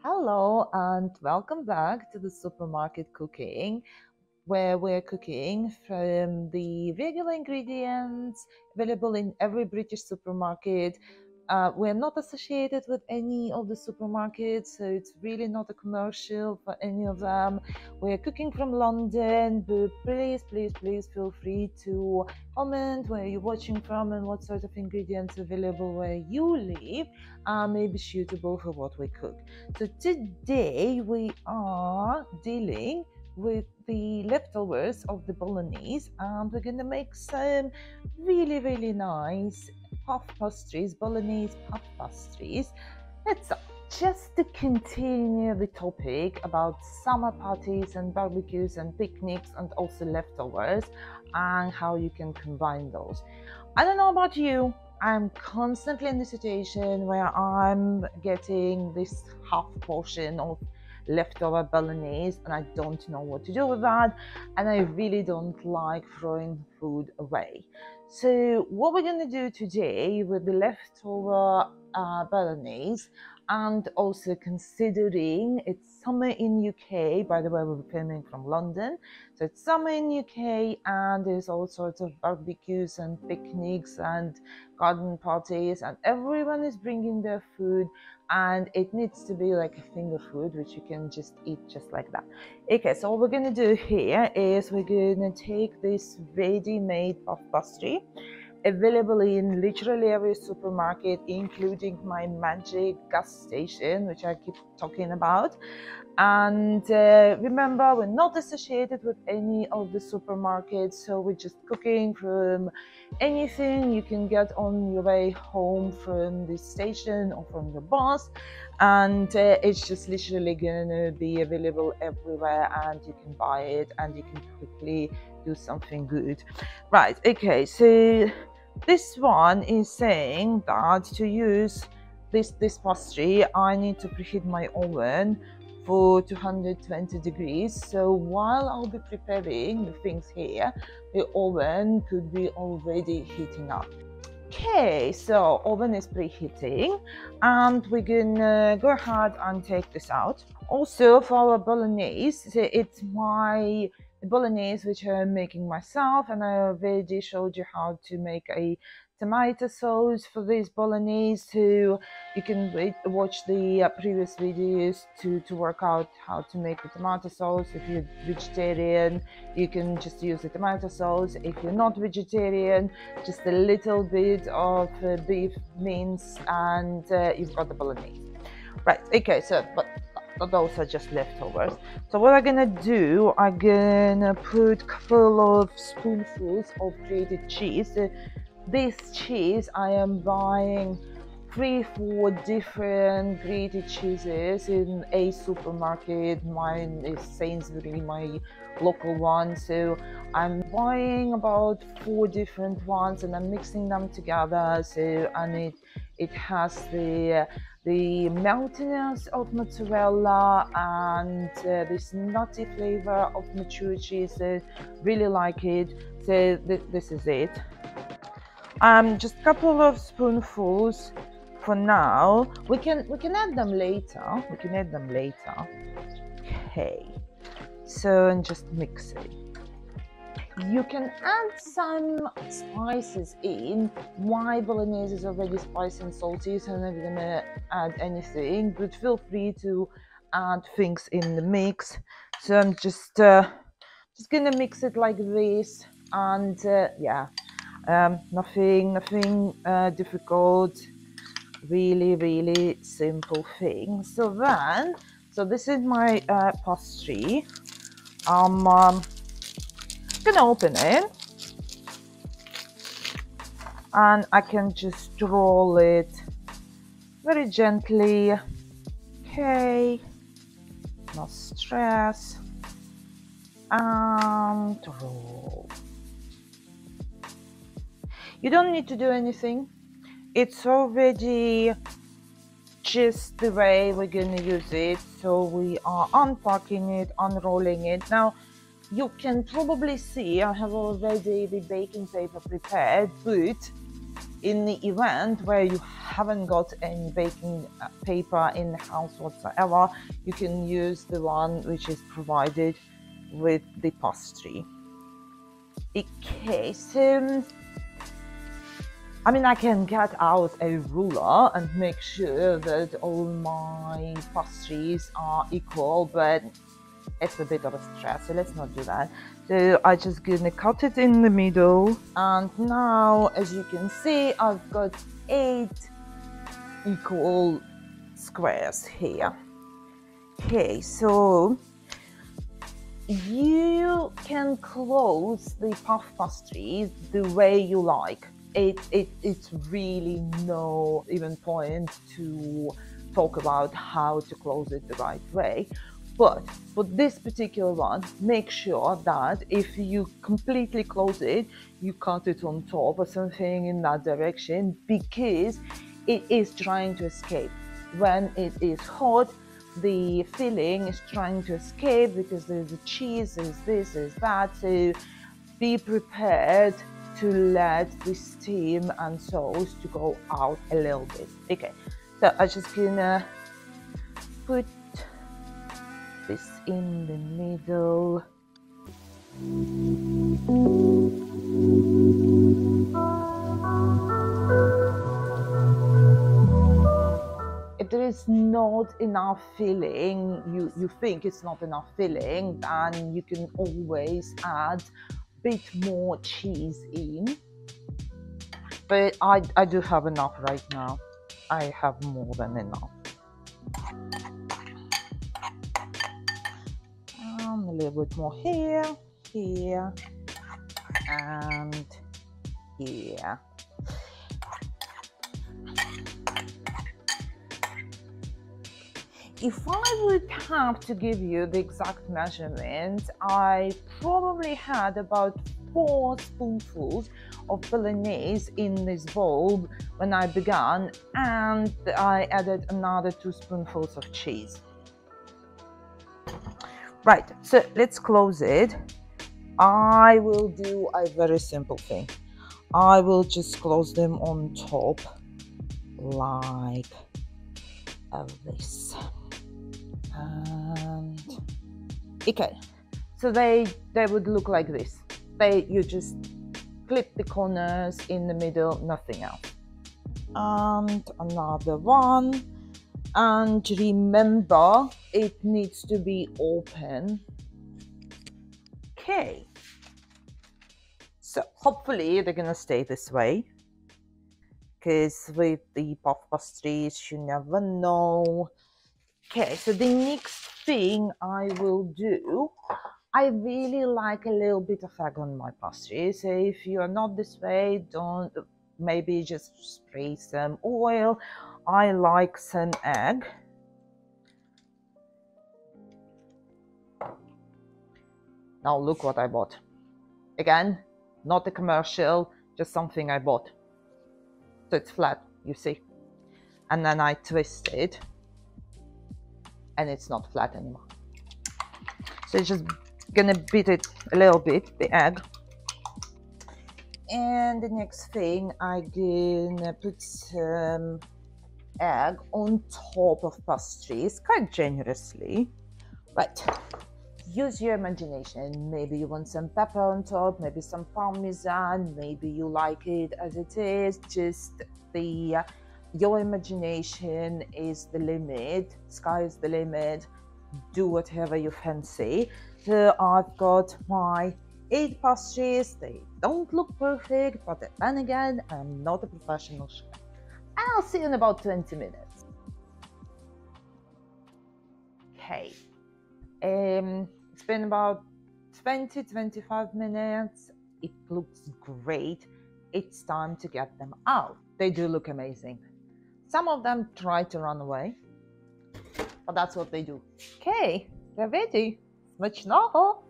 Hello and welcome back to the supermarket cooking, where we're cooking from the regular ingredients available in every British supermarket. We're not associated with any of the supermarkets, so it's really not a commercial for any of them. We're cooking from London, but please feel free to comment where you're watching from and what sort of ingredients available where you live may be suitable for what we cook. So today we are dealing with the leftovers of the bolognese, and we're gonna make some really nice puff pastries, bolognese puff pastries. It's just to continue the topic about summer parties and barbecues and picnics and also leftovers and how you can combine those. I don't know about you, I'm constantly in the situation where I'm getting this half portion of leftover bolognese and I don't know what to do with that, and I really don't like throwing food away. So what we're going to do today with the leftover bolognese, and also considering it's summer in UK, by the way we're filming from London, so it's summer in UK and there's all sorts of barbecues and picnics and garden parties and everyone is bringing their food, and it needs to be like a finger food which you can just eat just like that. Okay, so what we're gonna do here is we're gonna take this ready-made puff pastry available in literally every supermarket, including my magic gas station, which I keep talking about. And remember, we're not associated with any of the supermarkets, so we're just cooking from anything you can get on your way home from the station or from your bus, and it's just literally gonna be available everywhere and you can buy it and you can quickly do something good. Right, okay, so this one is saying that to use this pastry I need to preheat my oven for 220 degrees. So while I'll be preparing the things here, the oven could be already heating up. Okay, so oven is preheating and we're gonna go ahead and take this out. Also for our bolognese, it's my bolognese which I'm making myself, and I already showed you how to make a tomato sauce for this bolognese, so you can watch the previous videos to work out how to make the tomato sauce. If you're vegetarian, you can just use the tomato sauce. If you're not vegetarian, just a little bit of beef mince and you've got the bolognese. Right, okay, so but those are just leftovers. So what I'm gonna do, I'm gonna put a couple of spoonfuls of grated cheese. This cheese I am buying 3-4 different grated cheeses in a supermarket. Mine is Sainsbury, my local one, so I'm buying about 4 different ones and I'm mixing them together. So, and it has the meltiness of mozzarella and this nutty flavor of mature cheese. So really like it. So this is it. Just a couple of spoonfuls for now. We can add them later. Okay, so and just mix it. You can add some spices in. My bolognese is already spicy and salty, so I'm not gonna add anything, but feel free to add things in the mix. So I'm just gonna mix it like this, and yeah, nothing difficult, really simple thing. So this is my pastry. I'm gonna open it and I can just roll it very gently. Okay, no stress, and roll. You don't need to do anything. It's already just the way we're gonna use it. So we are unpacking it, unrolling it. Now you can probably see I have already the baking paper prepared, but in the event where you haven't got any baking paper in the house whatsoever, you can use the one which is provided with the pastry. Okay, so I mean, I can get out a ruler and make sure that all my pastries are equal, but it's a bit of a stress, so let's not do that. So I just gonna cut it in the middle, and now as you can see, I've got 8 equal squares here. Okay, so you can close the puff pastries the way you like. It's really no even point to talk about how to close it the right way. But for this particular one, make sure that if you completely close it, you cut it on top or something in that direction, because it is trying to escape. When it is hot, the filling is trying to escape because there's a cheese, there's this, there's that. So be prepared to let the steam and sauce to go out a little bit. Okay, so I'm just gonna put this in the middle. If there is not enough filling, you think it's not enough filling, then you can always add a bit more cheese in. But I do have enough right now. I have more than enough. A little bit more here, here, and here. If I would have to give you the exact measurements, I probably had about 4 spoonfuls of bolognese in this bowl when I began, and I added another 2 spoonfuls of cheese. Right, so let's close it. I will do a very simple thing. I will just close them on top like this. And okay, so they would look like this. You just clip the corners in the middle, nothing else. And another one. And remember, it needs to be open. Okay, so hopefully they're gonna stay this way, because with the puff pastries you never know. Okay, so the next thing I will do, I really like a little bit of egg on my pastries. So if you are not this way, don't, maybe just spray some oil. I like some egg. Now look what I bought. Again, not a commercial, just something I bought. So it's flat, you see. And then I twist it, and it's not flat anymore. So it's just gonna beat it a little bit, the egg. And the next thing, I'm gonna put some egg on top of pastries, quite generously. Right, use your imagination. Maybe you want some pepper on top, maybe some parmesan, maybe you like it as it is. Just your imagination is the limit, sky is the limit. Do whatever you fancy. So I've got my 8 pastries. They don't look perfect, but then again, I'm not a professional chef. I'll see you in about 20 minutes. Okay, it's been about 20-25 minutes. It looks great. It's time to get them out. They do look amazing. Some of them try to run away, but that's what they do. Okay, they're ready. Смачного!